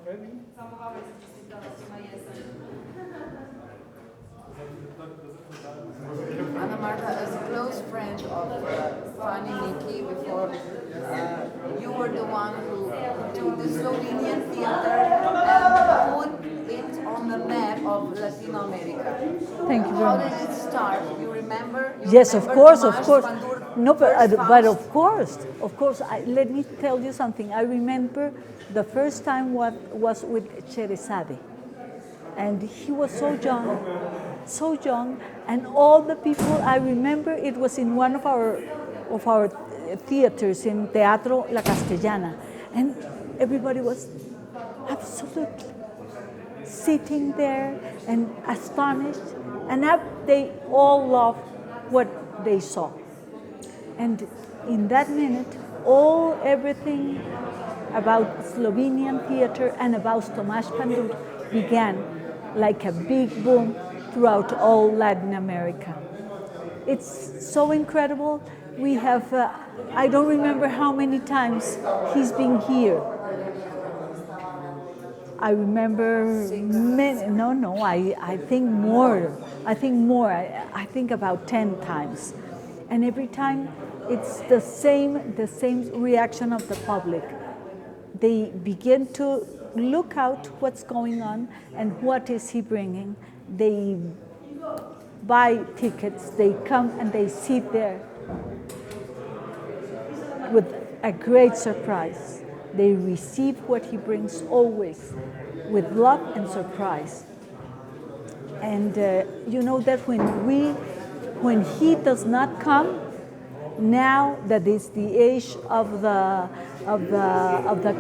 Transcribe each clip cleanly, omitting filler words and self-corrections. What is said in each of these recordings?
Ana Marta, as a close friend of Fanny Mickey before, you were the one who took the Slovenian theater and put it on the map of Latino America. Thank you very How much. did it start? You remember? Yes, of course, of Tomás course. Pandur No, first but Faust? of course. Let me tell you something. I remember the first time was with Sherazade, and he was so young, and all the people. I remember it was in one of our theaters in Teatro La Castellana, and everybody was absolutely sitting there and astonished, and they all loved what they saw. And in that minute, everything about Slovenian theater and about Tomás Pandur began like a big boom throughout all Latin America. It's so incredible. We have, I don't remember how many times he's been here. I remember many, no, I think more. I think about 10 times. And every time it's the same reaction of the public. They begin to look out what's going on and what is he bringing. They buy tickets, they come and they sit there with a great surprise. They receive what he brings always with love and surprise. And you know that when he does not come, now that is the age of the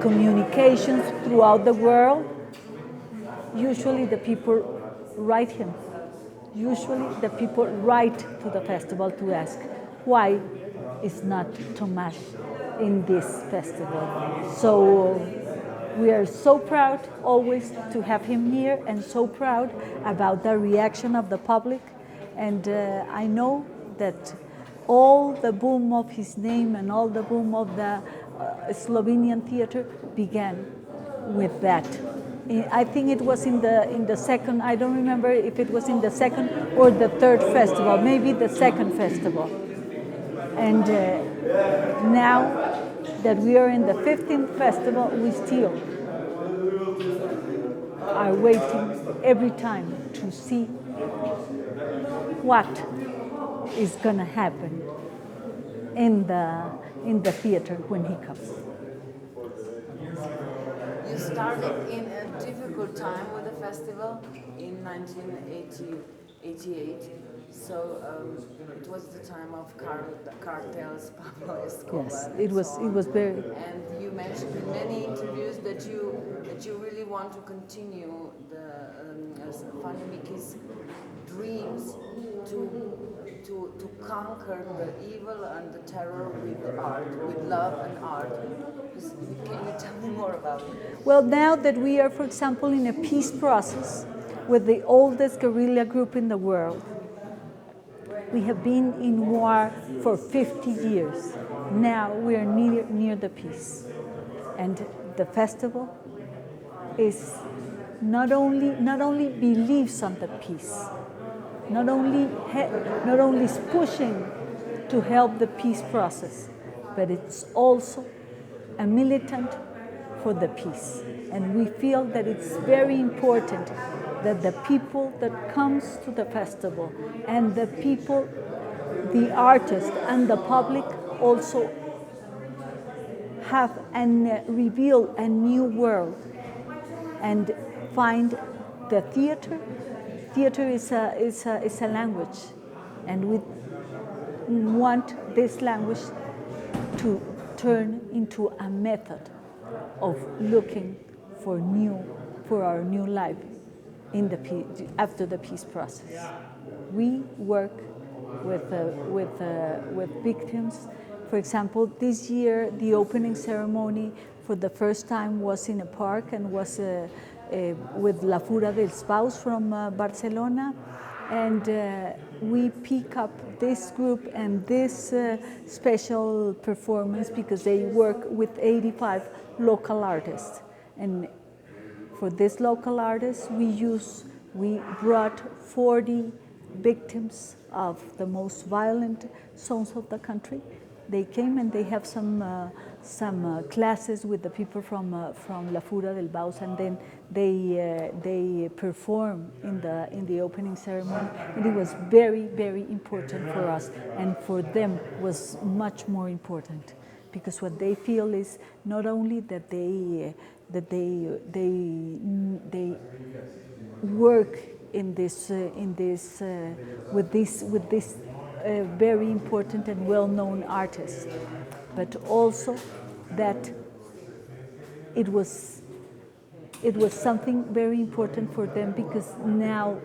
communications throughout the world, usually the people write him. Usually the people write to the festival to ask why is not Tomás in this festival. So we are so proud always to have him here, and so proud about the reaction of the public. And I know that all the boom of his name and all the boom of the Slovenian theater began with that. I think it was in the second, I don't remember if it was in the second or the third festival, maybe the second festival. And now that we are in the 15th festival, we still are waiting every time to see what is going to happen in the theater when he comes. You started in a difficult time with the festival in 1988. So it was the time of cartels, Pablo Escobar. Yes, it was very. And you mentioned in many interviews that you really want to continue the Fanny Mickey's dreams to conquer the evil and the terror with art, with love and art. Can you tell me more about it? Well, now that we are, for example, in a peace process with the oldest guerrilla group in the world, we have been in war for 50 years. Now we are near the peace. And the festival is not only believes on the peace, not only is pushing to help the peace process, but it's also a militant for the peace. And we feel that it's very important that the people that comes to the festival and the people, the artists and the public also have and reveal a new world and find the theater. Theater is a language, and we want this language to turn into a method of looking for our new life after the peace process. We work with victims. For example, this year the opening ceremony for the first time was in a park and was with La Fura dels Paus from Barcelona. And we pick up this group and this special performance because they work with 85 local artists. And For this local artist, we brought 40 victims of the most violent zones of the country. They came and they have some classes with the people from La Fura del Baus, and then they perform in the opening ceremony. And it was very, very important for us, and for them was much more important, because what they feel is not only that they work in this with this very important and well-known artist, but also that it was something very important for them, because now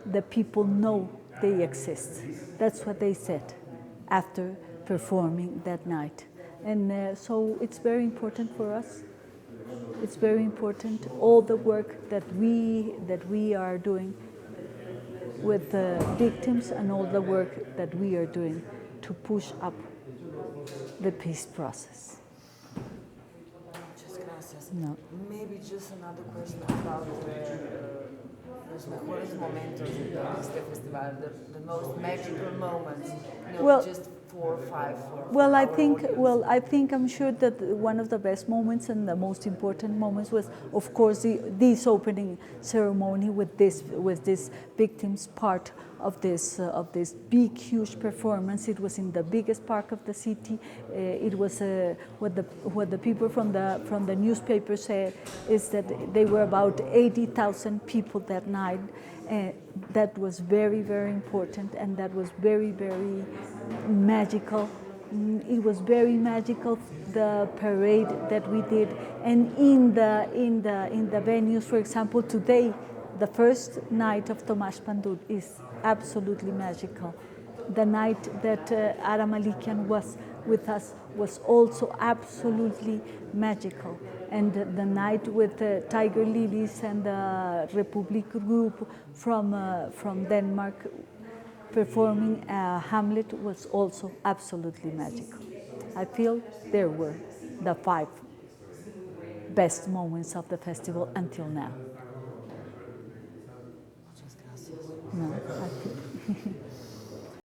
the people know they exist. That's what they said after performing that night. And so it's very important for us. It's very important, all the work that we are doing with the victims, and all the work that we are doing to push up the peace process. Muchas gracias. No. Maybe just another question about los mejores momentos de este festival, the most magical moments. You know, Well, just 4 or 5. Well, I think I'm sure that one of the best moments and the most important moments was, of course, this opening ceremony with this victims part of this big, huge performance. It was in the biggest park of the city. It was what the people from the newspaper said is that they were about 80,000 people that night. That was very, very important, and that was very, very magical. It was very magical, the parade that we did, and in the venues. For example, today, the first night of Tomás Pandur is absolutely magical. The night that Ara Malikian was with us was also absolutely magical. And the night with Tiger Lilies and the Republic group from Denmark performing Hamlet was also absolutely magical. I feel there were the 5 best moments of the festival until now. Muchas gracias. No, I feel